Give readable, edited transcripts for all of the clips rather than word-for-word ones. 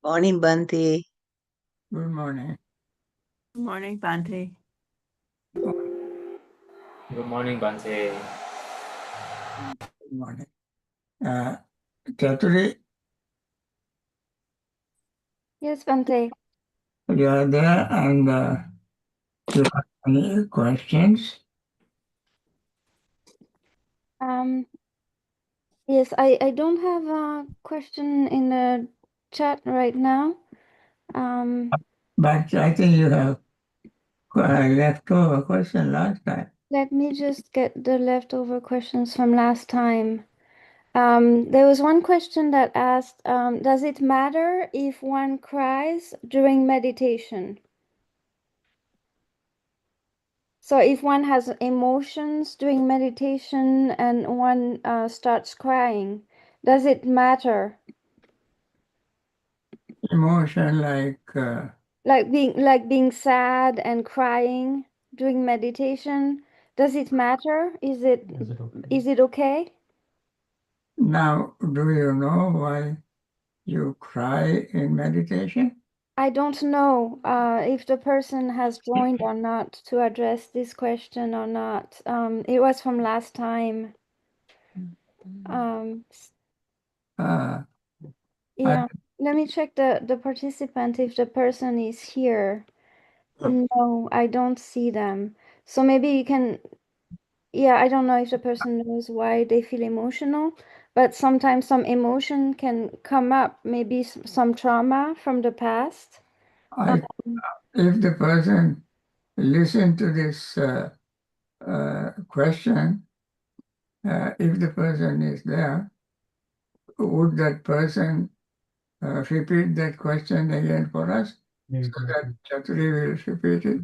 Morning, Bhante. Good morning. Good morning, Bhante. Good morning, Bhante. Good morning. Chaturi, Yes, Bhante. you are there and you have any questions? Um, yes, I don't have a question in the chat right now. But I think you have left over a question last time. Let me just get the leftover questions from last time. There was one question that asked, does it matter if one cries during meditation? So if one has emotions during meditation and one starts crying, does it matter? Emotion Like being sad and crying during meditation, does it matter? Is it okay? now, do you know why you cry in meditation? I don't know if the person has joined or not to address this question or not. It was from last time. I, Yeah, let me check the participant if the person is here. No, I don't see them. So maybe you can, yeah, I don't know if the person knows why they feel emotional, but sometimes some emotion can come up, maybe some trauma from the past. I, if the person listen to this question, if the person is there, would that person repeat that question again for us so that Chaturi will repeat it?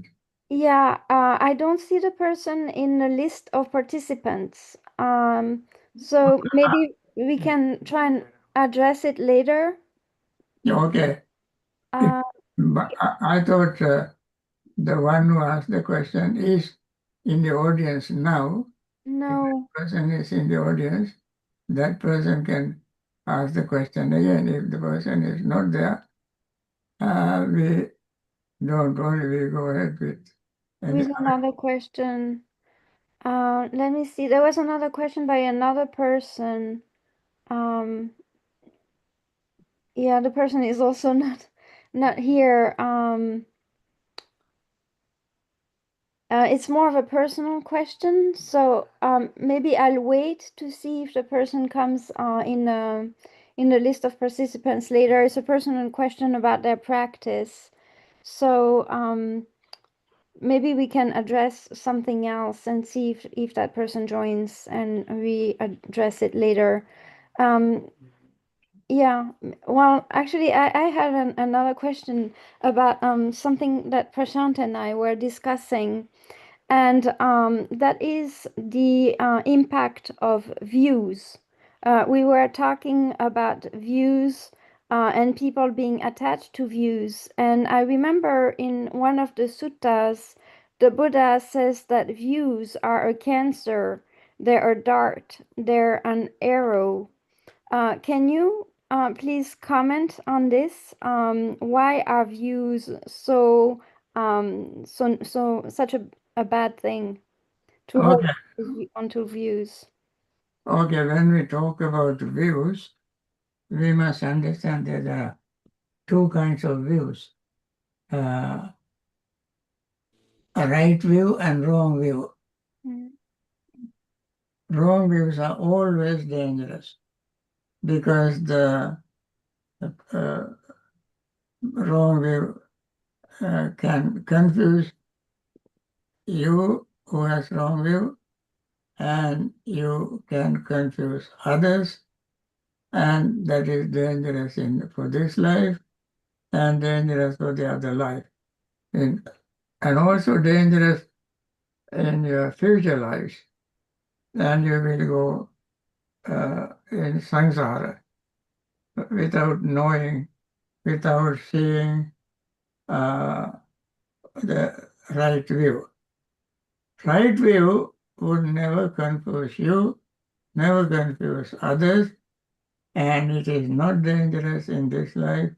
Yeah, I don't see the person in the list of participants. So maybe we can try and address it later. Okay. Uh, But I thought the one who asked the question is in the audience now. If no, that person is in the audience, that person can ask the question again. If the person is not there, we don't worry, we go ahead with any with another question. Let me see. There was another question by another person. Um, yeah, the person is also not here. It's more of a personal question, so maybe I'll wait to see if the person comes in the list of participants later. It's a personal question about their practice, so maybe we can address something else and see if that person joins and we address it later. Yeah, well, actually, I had another question about something that Prashant and I were discussing, and that is the impact of views. We were talking about views and people being attached to views, and I remember in one of the suttas, the Buddha says that views are a cancer, they're a dart, they're an arrow. Can you please comment on this? Why are views such a bad thing to hold Okay. onto views? Okay, when we talk about views, we must understand that there are two kinds of views, a right view and wrong view. Mm. Wrong views are always dangerous because the uh, wrong view can confuse you who has wrong view, and you can confuse others, and that is dangerous for this life and dangerous for the other life, and also dangerous in your future lives. And you will go in samsara without knowing, without seeing uh, the right view. Right view would never confuse you, never confuse others, and it is not dangerous in this life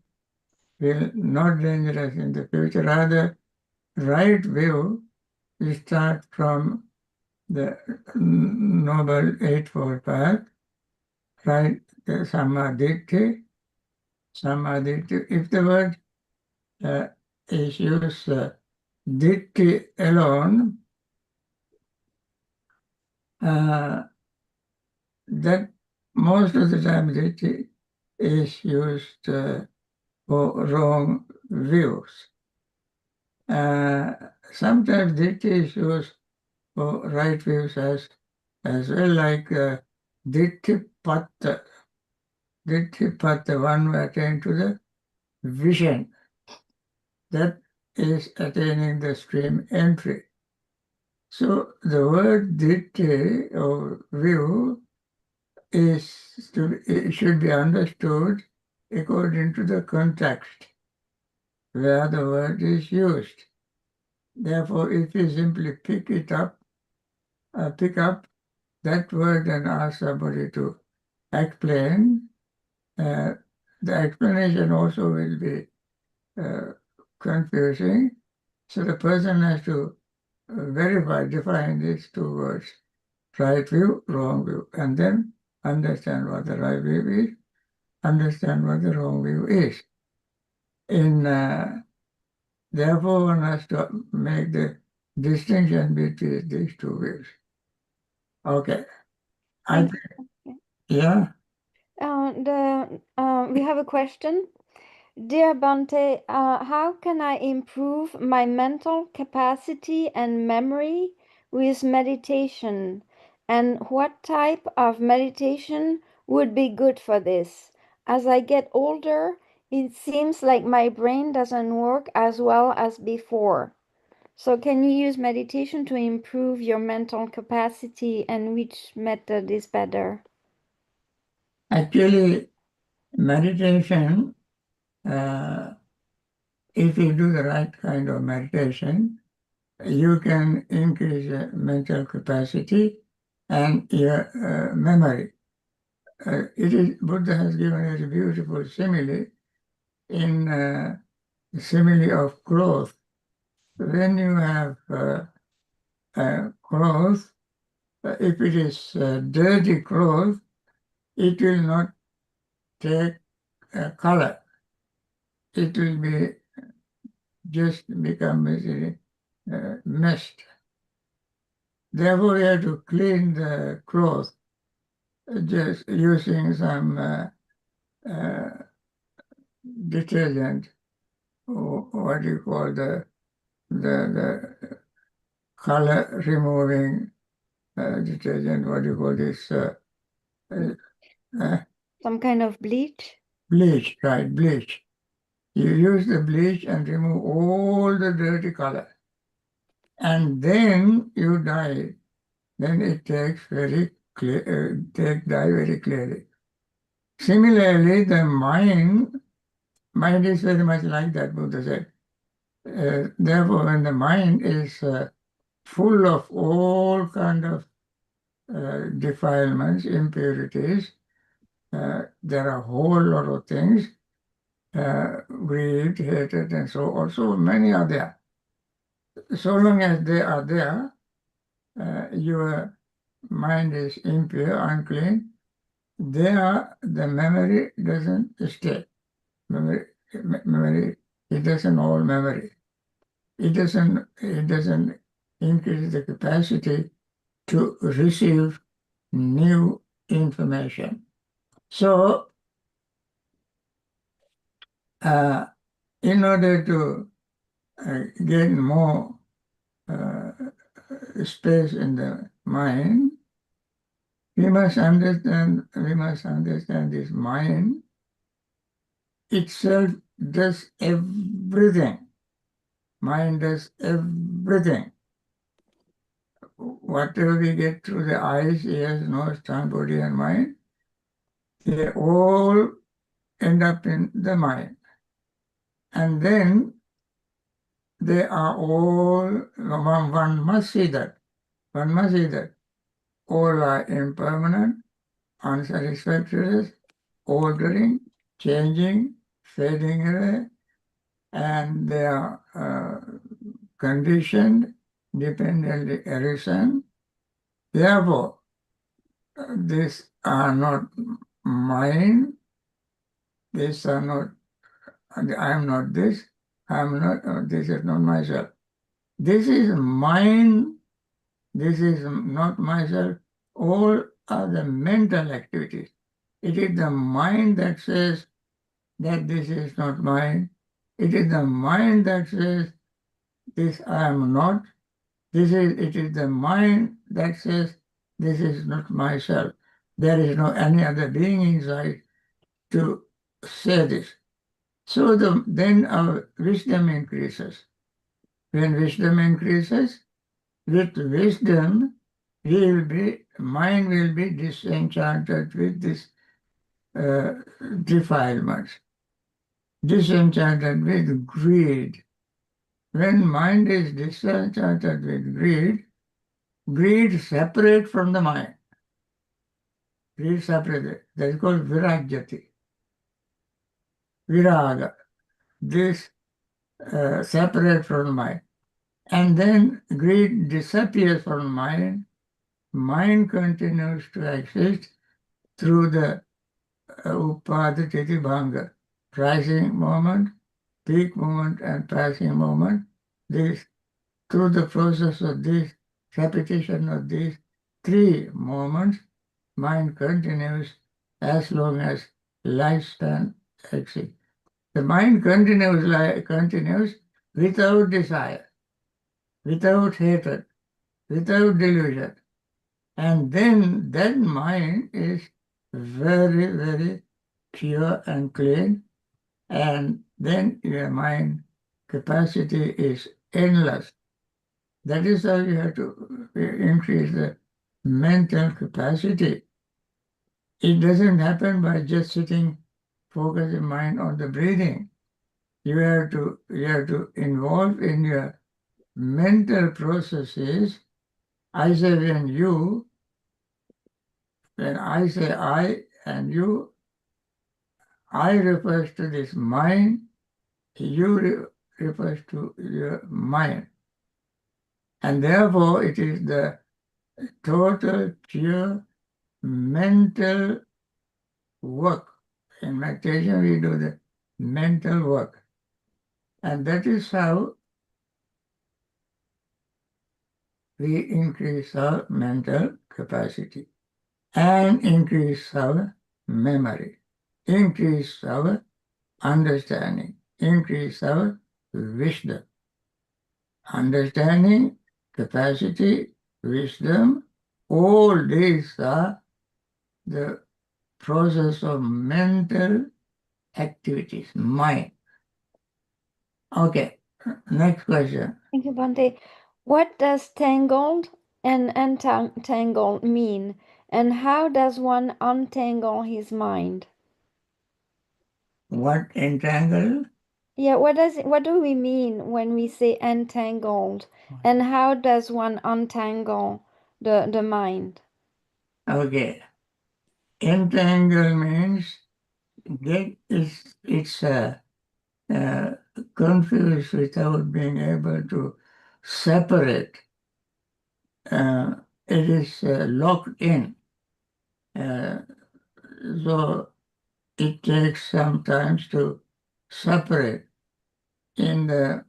will not dangerous in the future. Rather, right view will start from the Noble Eightfold Path, right? The Samadhi. If the word is used ditti alone, that most of the time ditti is used for wrong views. Sometimes ditti is used for right views as well, like ditti patta. Ditti patta, one who attained to the vision. That is attaining the stream entry. So the word ditti or view it should be understood according to the context where the word is used. Therefore, if you simply pick up that word and ask somebody to explain, the explanation also will be confusing. So the person has to define these two words, right view, wrong view, and then understand what the right view is, understand what the wrong view is. Therefore, one has to make the distinction between these two views. Okay. Thank Yeah. We have a question. Dear Bhante, how can I improve my mental capacity and memory with meditation? And what type of meditation would be good for this? As I get older, it seems like my brain doesn't work as well as before. So, can you use meditation to improve your mental capacity, and which method is better? Actually, meditation, if you do the right kind of meditation, you can increase your mental capacity and your memory. Buddha has given us a beautiful simile in simile of cloth. When you have cloth, if it is dirty cloth, it will not take color. It will be just become mist. Therefore, we have to clean the cloth just using some detergent, or what do you call the color removing detergent, what do you call this? Some kind of bleach? Bleach, right, bleach. You use the bleach and remove all the dirty color. And then you dye. Then it takes very clear, dye very clearly. Similarly, the mind is very much like that, Buddha said. Therefore, when the mind is full of all kind of defilements, impurities, there are a whole lot of things, greed, hatred, and so on. So many are there. So long as they are there, your mind is impure, unclean, there the memory doesn't stay. Memory, it doesn't hold memory. It doesn't increase the capacity to receive new information. So, in order to gain more space in the mind, we must understand this mind itself does everything. Mind does everything. Whatever we get through the eyes, ears, nose, tongue, body, and mind, they all end up in the mind. And then they are all, one must see that. One must see that all are impermanent, unsatisfactory, altering, changing, fading away, and they are conditioned, dependently arisen. Therefore, these are not mine, these are not, I am not this, I am not, this is not myself. This is mine, this is not myself. All are the mental activities. It is the mind that says that this is not mine. It is the mind that says this I am not. It is the mind that says this is not myself. There is no any other being inside to say this. So then our wisdom increases. When wisdom increases, with wisdom, mind will be disenchanted with this defilements, disenchanted with greed. When mind is disenchanted with greed separate from the mind. Greed separated. That is called virajyati. Viraga. This separate from the mind. And then greed disappears from the mind. Mind continues to exist through the upadititi bhanga, rising moment, peak moment, and passing moment. Through the process of this repetition of these three moments, mind continues as long as lifespan exists. The mind continues without desire, without hatred, without delusion. And then that mind is very, very pure and clean. And then your mind capacity is endless. That is how you have to increase the mental capacity. It doesn't happen by just sitting, focusing mind on the breathing. You have to involve in your mental processes. I say when I say I and you, I refers to this mind, you refers to your mind. And therefore it is the total pure mental work. In meditation, we do the mental work. And that is how we increase our mental capacity and increase our memory, increase our understanding, increase our wisdom. Understanding, capacity, wisdom, all these are the process of mental activities, mind. Okay, next question. Thank you, Bhante. What does tangled and entangled mean? And how does one untangle his mind? What entangled? Yeah, what do we mean when we say entangled? And how does one untangle the mind? Okay, entangle means it's confused without being able to separate. It is locked in. So it takes some time to separate. In the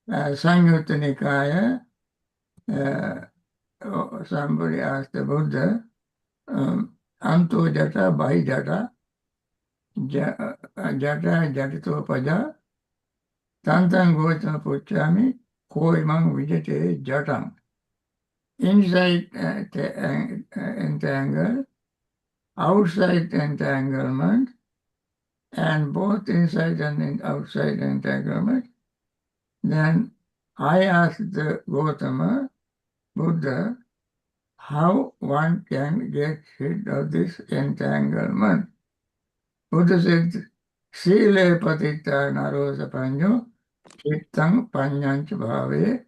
Samyutta Nikaya, somebody asked the Buddha, Anto jata bahi jata, jata jatito pada, tantan gotama puchami, koi mang vijate jatang. Inside entangle, outside entanglement, and both inside and outside entanglement. Then I asked the Gautama, Buddha, how one can get rid of this entanglement. Buddha said, Sile patita narosa panyo, chittang panyanch bhave,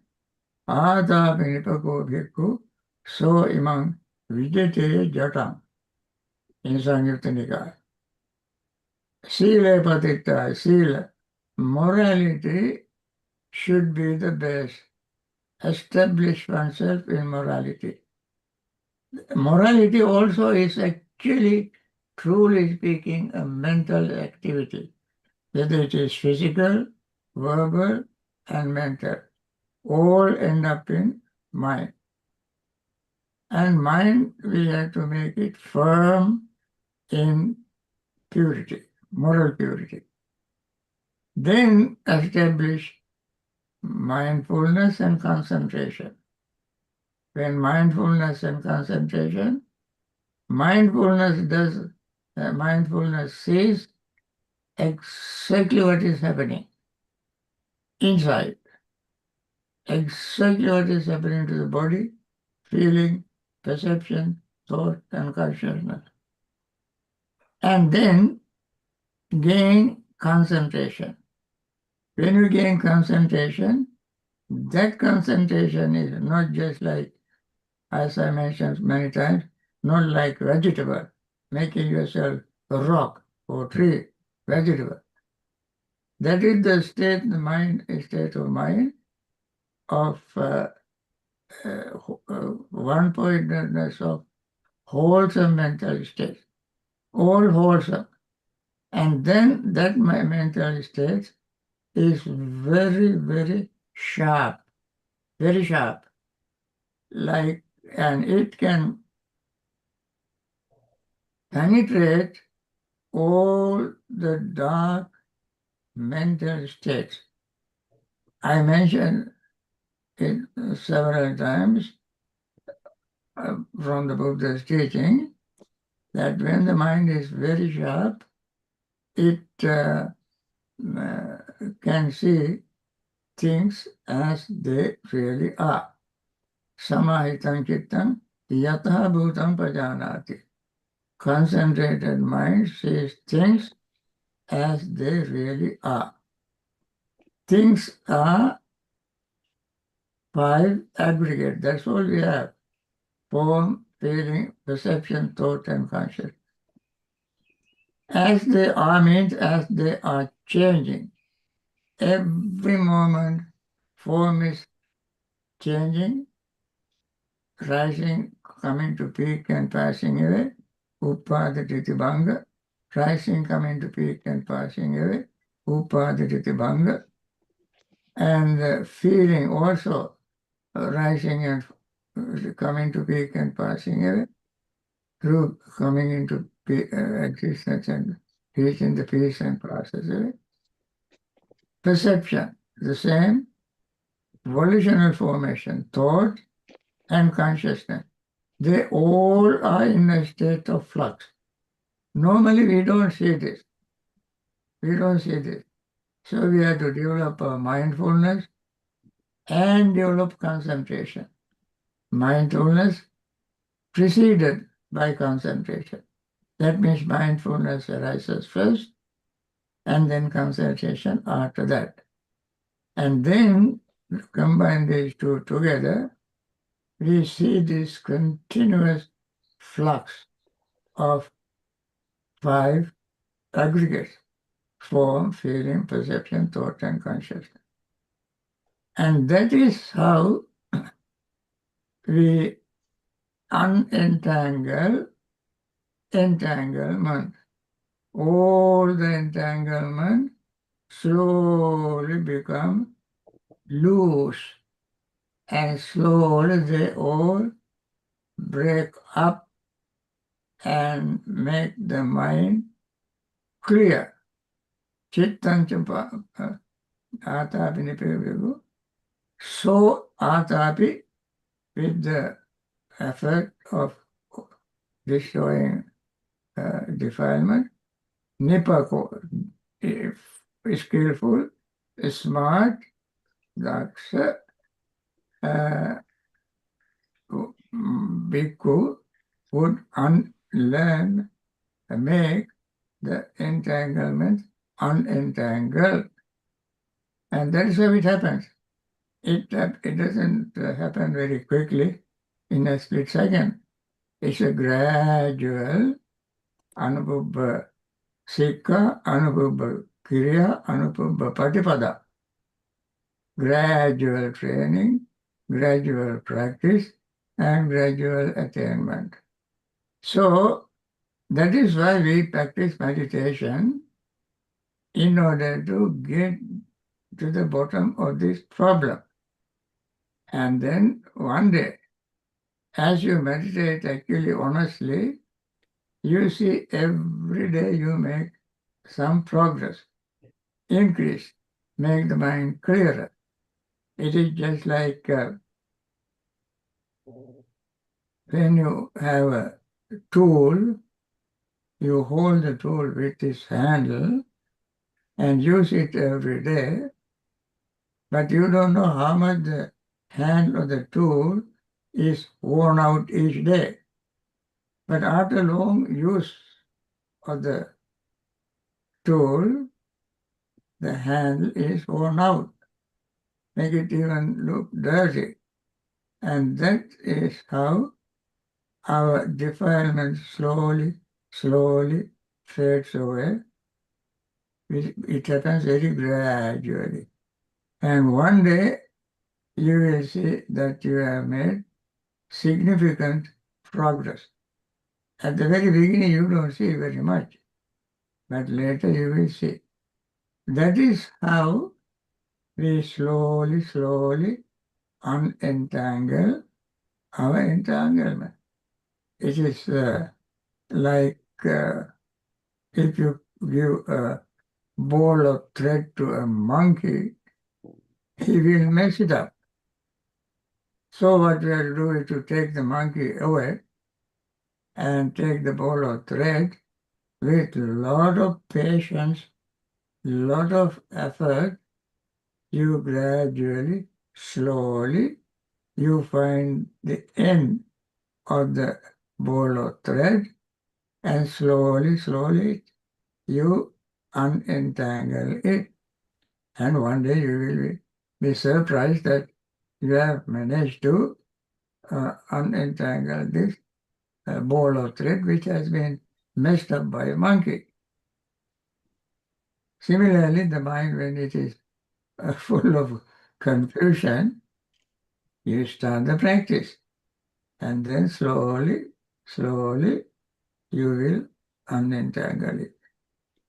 ada vinipako bhikkhu, so imang vijate jatam. In Samyutta Nikaya. Sile patita, sila, morality should be the base. Establish oneself in morality. Morality also is actually, truly speaking, a mental activity, whether it is physical, verbal, and mental. All end up in mind. And mind, we have to make it firm in purity, moral purity. Then establish mindfulness and concentration. When mindfulness and concentration, mindfulness sees exactly what is happening inside, exactly what is happening to the body, feeling, perception, thought, and consciousness. And then gain concentration. When you gain concentration, that concentration is not just like, as I mentioned many times, not like vegetable, making yourself a rock or tree, vegetable. That is the state of mind of one-pointedness of wholesome mental state, all wholesome. And then that mental state is very, very sharp, and it can penetrate all the dark mental states. I mentioned it several times from the Buddha's teaching that when the mind is very sharp, it can see things as they really are. Samahitam chittam yatha bhutam pajanati. Concentrated mind sees things as they really are. Things are 5 aggregate. That's all we have. Form, feeling, perception, thought, and consciousness. As they are means as they are changing. Every moment, form is changing, rising, coming to peak and passing away. Upadhiti bhanga. Rising, coming to peak and passing away. Upadhiti bhanga. And feeling also rising and coming to peak and passing away. Through coming into existence and reaching the peace and passes away. Perception, the same. Volitional formation, thought, and consciousness. They all are in a state of flux. Normally, we don't see this. We don't see this. So we have to develop a mindfulness and develop concentration. Mindfulness preceded by concentration. That means mindfulness arises first, and then concentration after that. And then combine these two together, we see this continuous flux of 5 aggregates: form, feeling, perception, thought, and consciousness. And that is how we unentangle entanglement. All the entanglement slowly become loose, and slowly they all break up and make the mind clear. Chittancha atapi nipivigu. So atapi, with the effect of destroying defilement, nipako, skillful, smart, daksha, bhikkhu would unlearn, make the entanglement unentangled. And that is how it happens. It doesn't happen very quickly in a split second. It's a gradual anubhava sikha, anubhava Kriya Anupamba Patipada. Gradual training, gradual practice, and gradual attainment. So, that is why we practice meditation, in order to get to the bottom of this problem. And then one day, as you meditate actually honestly, you see every day you make some progress, increase, make the mind clearer. It is just like when you have a tool, you hold the tool with this handle and use it every day, but you don't know how much the handle of the tool is worn out each day. But after long use of the tool, the handle is worn out, make it even look dirty. And that is how our defilement slowly fades away. It happens very gradually. And one day you will see that you have made significant progress. At the very beginning, you don't see very much, but later you will see. That is how we slowly unentangle our entanglement. It is like if you give a ball of thread to a monkey, he will mess it up. So what we have to do is to take the monkey away and take the ball of thread with a lot of patience, lot of effort. You gradually, slowly, you find the end of the ball of thread, and slowly, you unentangle it. And one day you will be surprised that you have managed to unentangle this ball of thread which has been messed up by a monkey. Similarly, the mind, when it is full of confusion, you start the practice. And then slowly, you will unentangle it.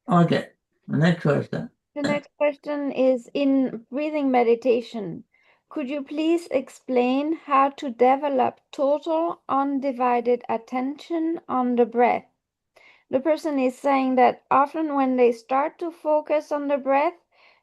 Okay, next question. The next question is, in breathing meditation, could you please explain how to develop total undivided attention on the breath? The person is saying that often when they start to focus on the breath,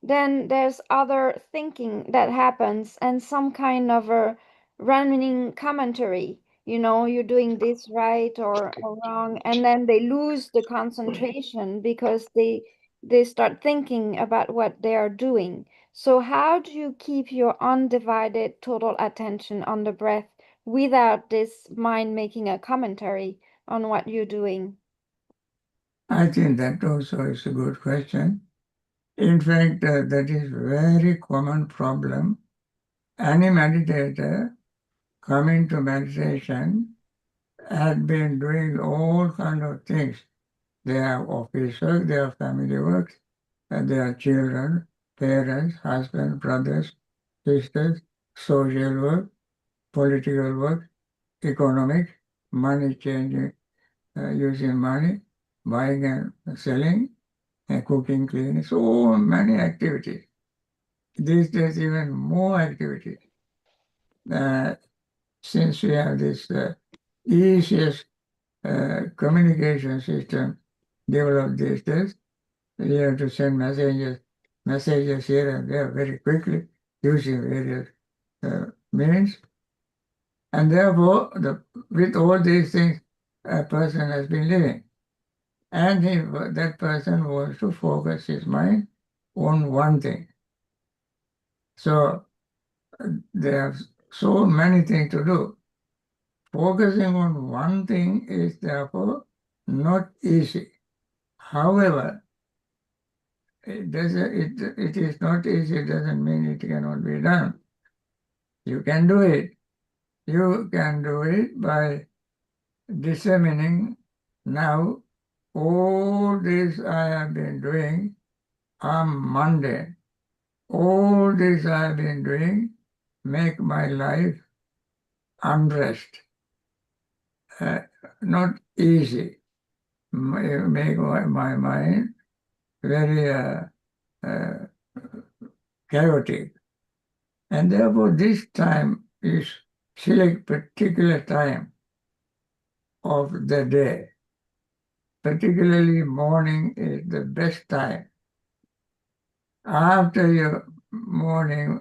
then there's other thinking that happens and some kind of a running commentary. You're doing this right or wrong, and then they lose the concentration because they start thinking about what they are doing. So how do you keep your undivided total attention on the breath without this mind making a commentary on what you're doing? I think that also is a good question. In fact, that is very common problem. Any meditator coming to meditation had been doing all kind of things. They have office work, they have family work, and they have children, parents, husband, brothers, sisters, social work, political work, economic, money changing, using money, buying and selling, and cooking, cleaning, so many activities. These days, even more activities. Since we have this easiest communication system developed these days, we have to send messages here and there very quickly using various means. And therefore, with all these things, a person has been living. And that person wants to focus his mind on one thing. So there are so many things to do. Focusing on one thing is therefore not easy. However, it is not easy doesn't mean it cannot be done. You can do it. You can do it by discerning now all this I have been doing I'm mundane. All this I've been doing make my life unrest, not easy, make my mind very chaotic. And therefore this time is select particular time of the day. Particularly morning is the best time. After your morning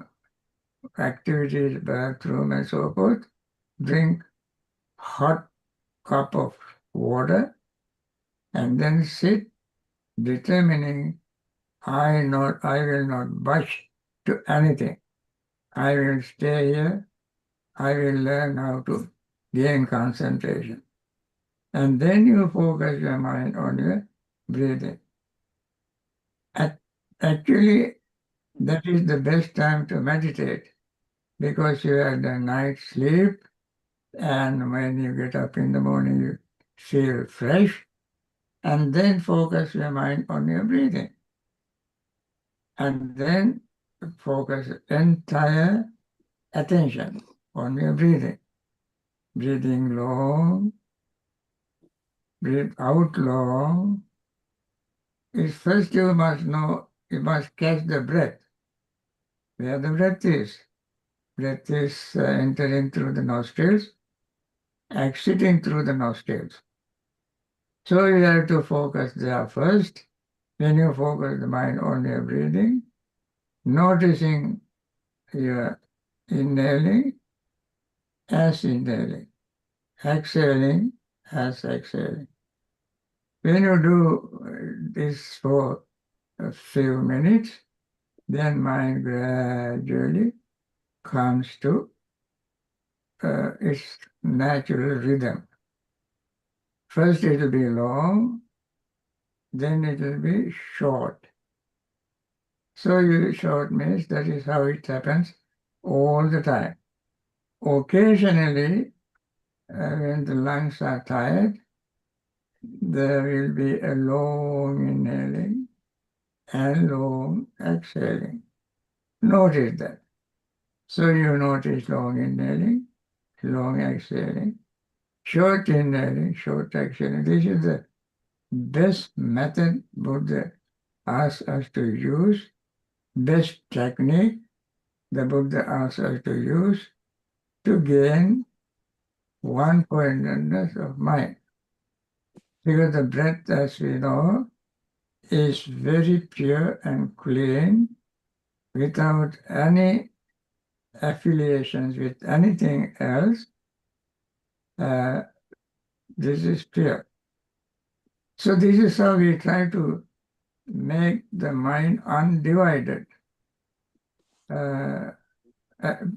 activities, bathroom and so forth, drink hot cup of water and then sit determining I will not budge to anything. I will stay here. I will learn how to gain concentration. And then you focus your mind on your breathing. Actually, that is the best time to meditate because you had a night's sleep, and when you get up in the morning, you feel fresh, and then focus your mind on your breathing. And then focus entire attention on your breathing. Breathing long, breathe out long. Is first you must know, you must catch the breath, where the breath is. Breath is entering through the nostrils, exiting through the nostrils. So you have to focus there first. When you focus the mind on your breathing, noticing your inhaling as inhaling, exhaling as exhaling. When you do this for a few minutes, then mind gradually comes to its natural rhythm. First it will be long, then it will be short. So short means that is how it happens all the time. Occasionally, when the lungs are tired, there will be a long inhaling and long exhaling. Notice that. So you notice long inhaling, long exhaling, short inhaling, short exhaling. This is the best method Buddha asks us to use, best technique the Buddha asks us to use to gain one-pointedness of mind. Because the breath, as we know, is very pure and clean without any affiliations with anything else. This is pure. So this is how we try to make the mind undivided. Pay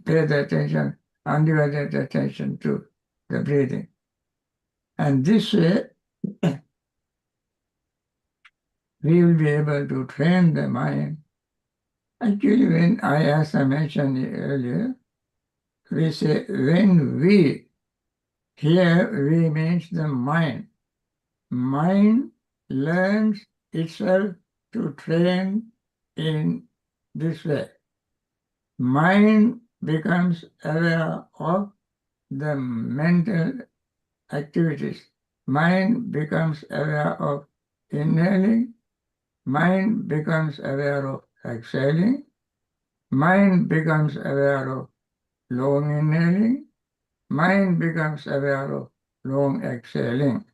the attention, undivided attention to the breathing. And this way, we will be able to train the mind. Actually, as I mentioned earlier, we say when we, here we means the mind. Mind learns itself to train in this way. Mind becomes aware of the mental activities. Mind becomes aware of inhaling. Mind becomes aware of exhaling. Mind becomes aware of long inhaling. Mind becomes aware of long exhaling.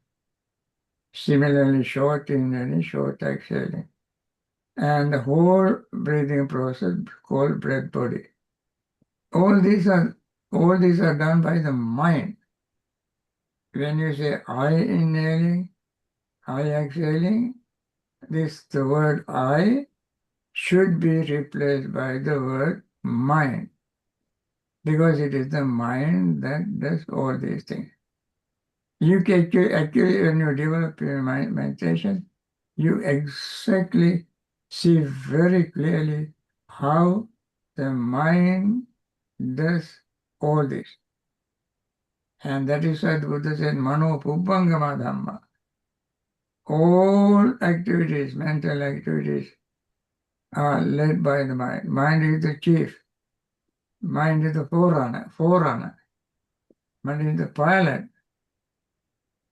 Similarly, short inhaling, short exhaling. And the whole breathing process called breath body. All these are done by the mind. When you say I inhaling, I exhaling, the word I should be replaced by the word mind, because it is the mind that does all these things. You can actually, when you develop your meditation, you exactly see very clearly how the mind does all this. And that is why the Buddha said, Mano Pubbangama Dhamma. All activities, mental activities, are led by the mind. Mind is the chief. Mind is the forerunner. Mind is the pilot,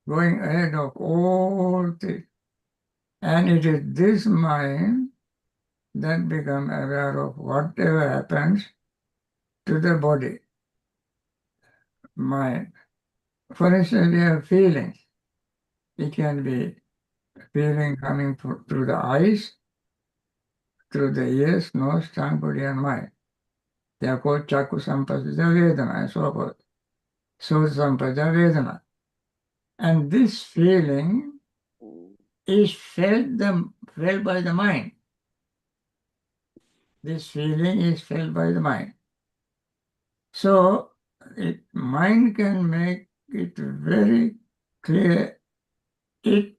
going ahead of all things. And it is this mind that becomes aware of whatever happens to the body, mind. For instance, we have feelings. It can be feeling coming through the eyes, through the ears, nose, tongue, body, and mind. They are called Chakku Sampasada Vedana and so forth. Sota Sampasada Vedana. And this feeling is felt by the mind. This feeling is felt by the mind. So, mind can make it very clear it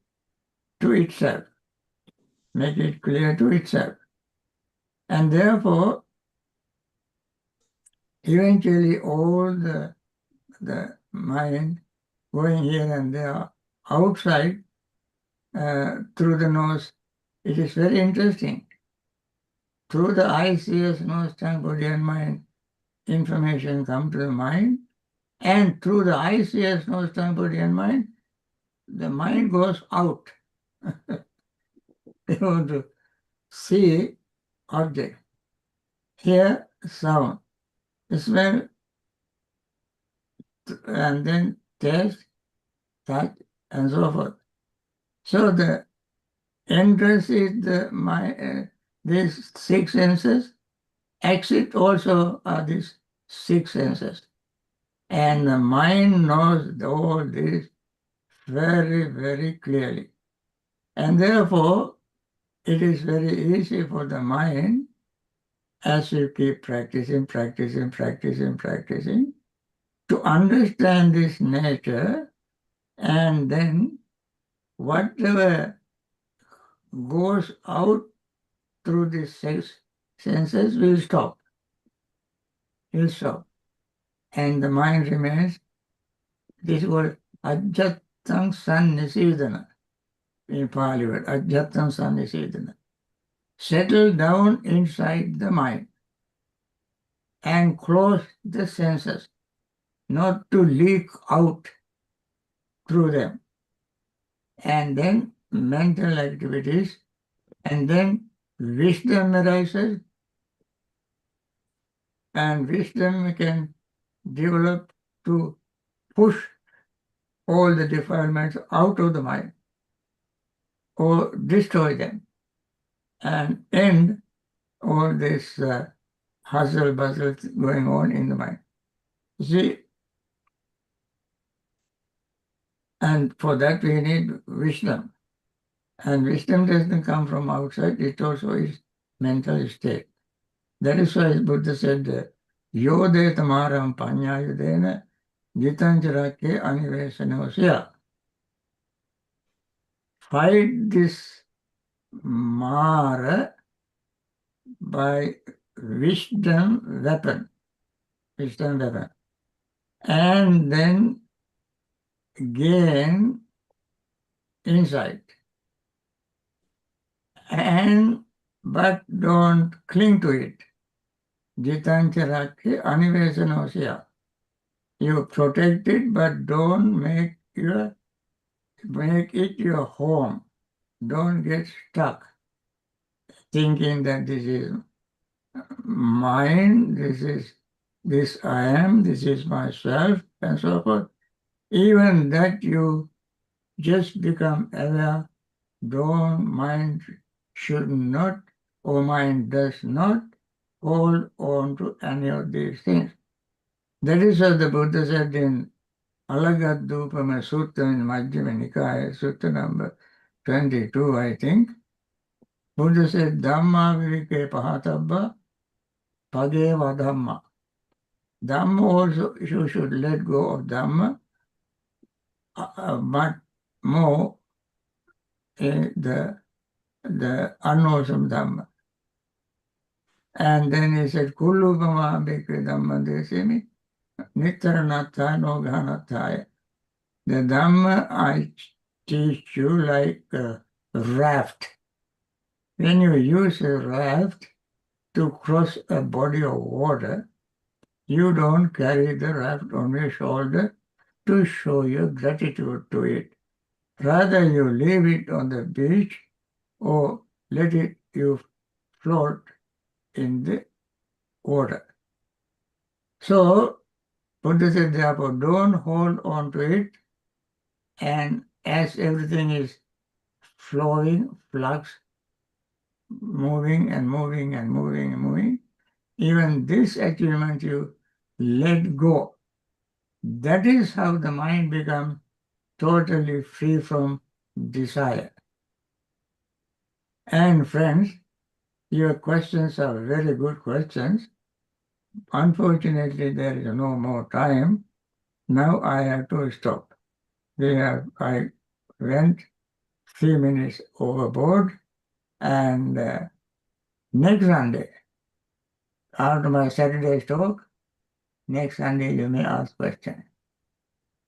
to itself. Make it clear to itself. And therefore, eventually all the mind going here and there outside through the nose, it is very interesting. Through the eyes, ears, nose, tongue, body, and mind, information come to the mind. And through the eyes, ears, nose, tongue, body, and mind, the mind goes out. They want to see object, hear sound, smell, and then taste, touch, and so forth. So the entrance is these six senses. Exit also are these six senses. And the mind knows all this very, very clearly. And therefore, it is very easy for the mind, as you keep practicing, to understand this nature, and then whatever goes out through these six senses will stop. Will stop. And the mind remains, this word ajjattam sannisidana, in Pali word, ajjattam sannisidana. Settle down inside the mind and close the senses, not to leak out through them. And then mental activities, and then wisdom arises, and wisdom can develop to push all the defilements out of the mind or destroy them and end all this hustle bustle going on in the mind. You see, and for that we need wisdom. And wisdom doesn't come from outside, it also is mental state. That is why Buddha said, Yodeta maram panyayudena jitanjarake anivesanosya. Fight this Mara by wisdom weapon, and then gain insight. But don't cling to it. Jitancharake anivesanosya. You protect it, but don't make it your home. Don't get stuck thinking that this is mine, this I am, this is myself, and so forth. Even that you just become aware, mind should not, or mind does not hold on to any of these things. That is what the Buddha said in Alagadupama Sutta in Majjhima Nikaya, Sutta number 22, I think. Buddha said, Dhamma viveke pahatabba pageva dhamma. Dhamma also, you should let go of Dhamma, but more the unwholesome Dhamma. And then he said, Kullu bhava bhikkhve dhamma desimi nittaranattha noganattaya. The Dhamma I teach you like a raft. when you use a raft to cross a body of water, you don't carry the raft on your shoulder to show your gratitude to it. Rather, you leave it on the beach or let you float in the water. So, Buddha said, therefore, don't hold on to it, and as everything is flowing, flux, moving and moving and moving and moving, even this achievement you let go. That is how the mind becomes totally free from desire. And friends, your questions are very good questions. Unfortunately, there is no more time. Now I have to stop. I went 3 minutes overboard, and next Sunday, after my Saturday's talk, next Sunday you may ask questions.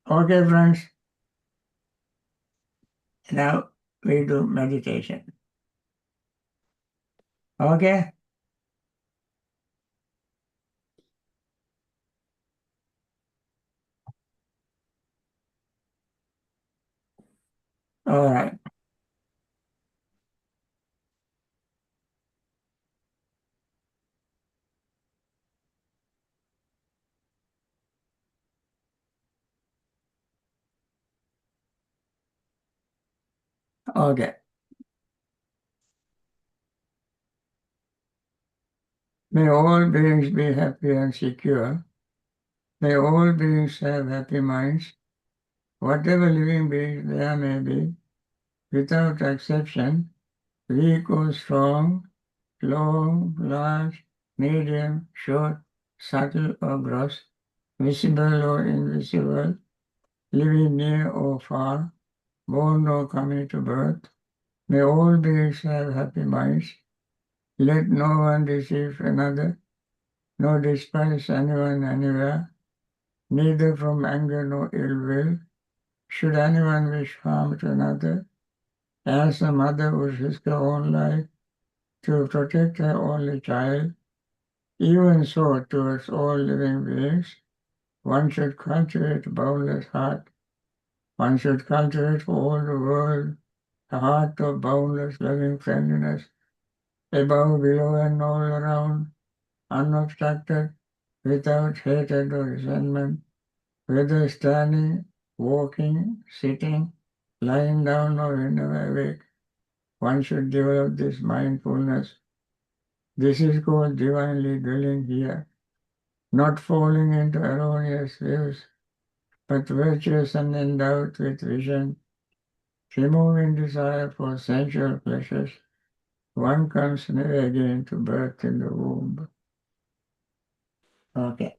Okay, friends. Now we do meditation. Okay? All right. Okay. May all beings be happy and secure. May all beings have happy minds. Whatever living beings there may be, without exception, weak or strong, long, large, medium, short, subtle or gross, visible or invisible, living near or far, born or coming to birth. May all beings have happy minds. Let no one deceive another, nor despise anyone anywhere, neither from anger nor ill will. Should anyone wish harm to another, as a mother would risk her own life to protect her only child, even so towards all living beings, one should cultivate a boundless heart. One should cultivate for all the world a heart of boundless loving friendliness, above, below, and all around, unobstructed, without hatred or resentment, whether standing, walking, sitting, lying down, or whenever awake. One should develop this mindfulness. This is called divinely dwelling here, not falling into erroneous views, but virtuous and endowed with vision, removing desire for sensual pleasures. One comes never again to birth in the womb. Okay.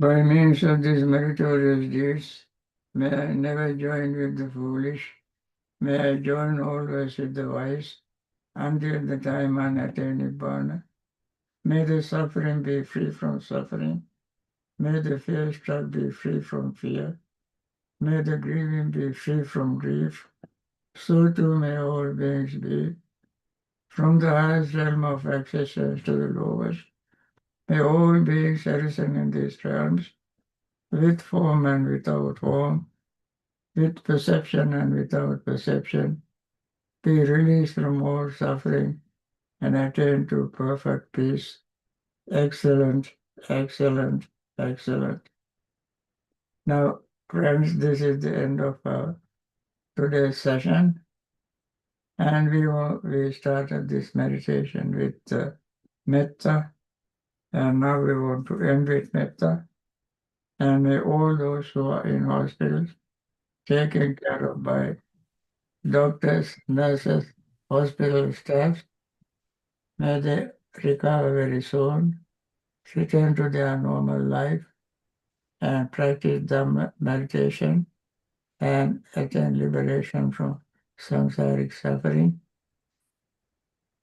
By means of these meritorious deeds, may I never join with the foolish, may I join always with the wise, until the time I attain Bhavana. May the suffering be free from suffering, may the fear-struck be free from fear, may the grieving be free from grief, so too may all beings be, from the highest realm of existence to the lowest. May all beings arisen in these realms, with form and without form, with perception and without perception, be released from all suffering and attain to perfect peace. Excellent, excellent, excellent. Now, friends, this is the end of our today's session. And we started this meditation with metta, and now we want to end with metta. And may all those who are in hospitals taken care of by doctors, nurses, hospital staff, may they recover very soon, return to their normal life, and practice Dhamma meditation and attain liberation from samsaric suffering.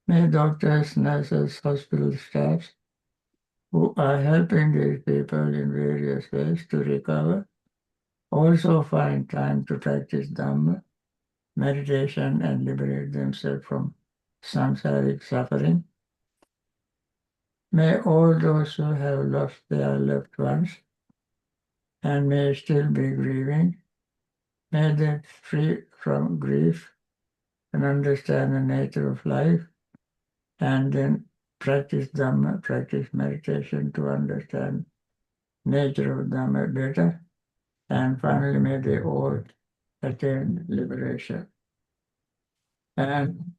May doctors, nurses, hospital staffs who are helping these people in various ways to recover also find time to practice Dhamma meditation and liberate themselves from samsaric suffering. May all those who have lost their loved ones and may still be grieving, may they free from grief and understand the nature of life, and then practice Dhamma, practice meditation to understand nature of Dhamma better, and finally may they all attain liberation. And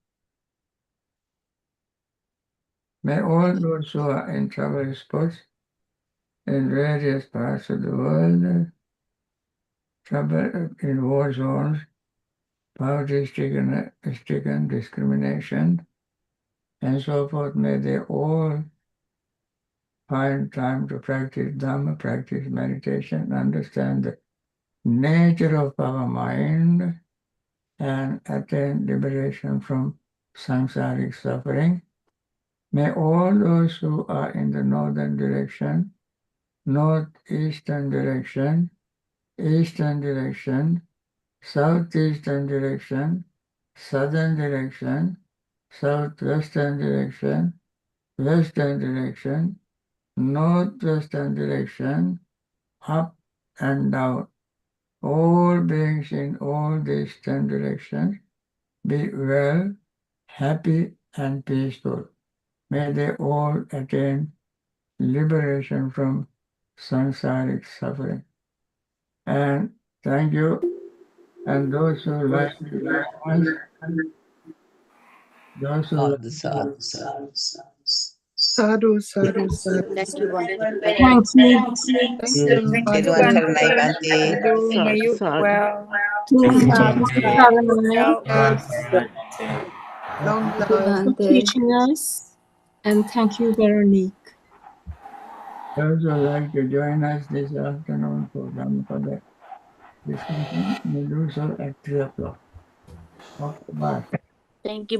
may all those who are in trouble spots in various parts of the world, trouble in war zones, poverty-stricken, discrimination, and so forth, may they all find time to practice Dhamma, practice meditation, understand the nature of our mind, and attain liberation from samsaric suffering. May all those who are in the northern direction, northeastern direction, eastern direction, southeastern direction, southern direction, southwestern direction, western direction, northwestern direction, up and down, all beings in all these 10 directions be well, happy, and peaceful. May they all attain liberation from samsaric suffering. And thank you. And those who like to join us, those who like Sadhu, to sadhu, Sadhu, sadhu, sadhu. Thank you, Bhante. Thank you. Thank you, Kiruan Bhante. Saranai Bhante. Sadhu, may you Sadhu. well. Sadhu, Bhante. Yes. Long life. for teaching us. And thank you, Veronique. those who like to join us this afternoon for Dhammapada discussion, may do so at 3 o'clock. Okay, bye. Thank you.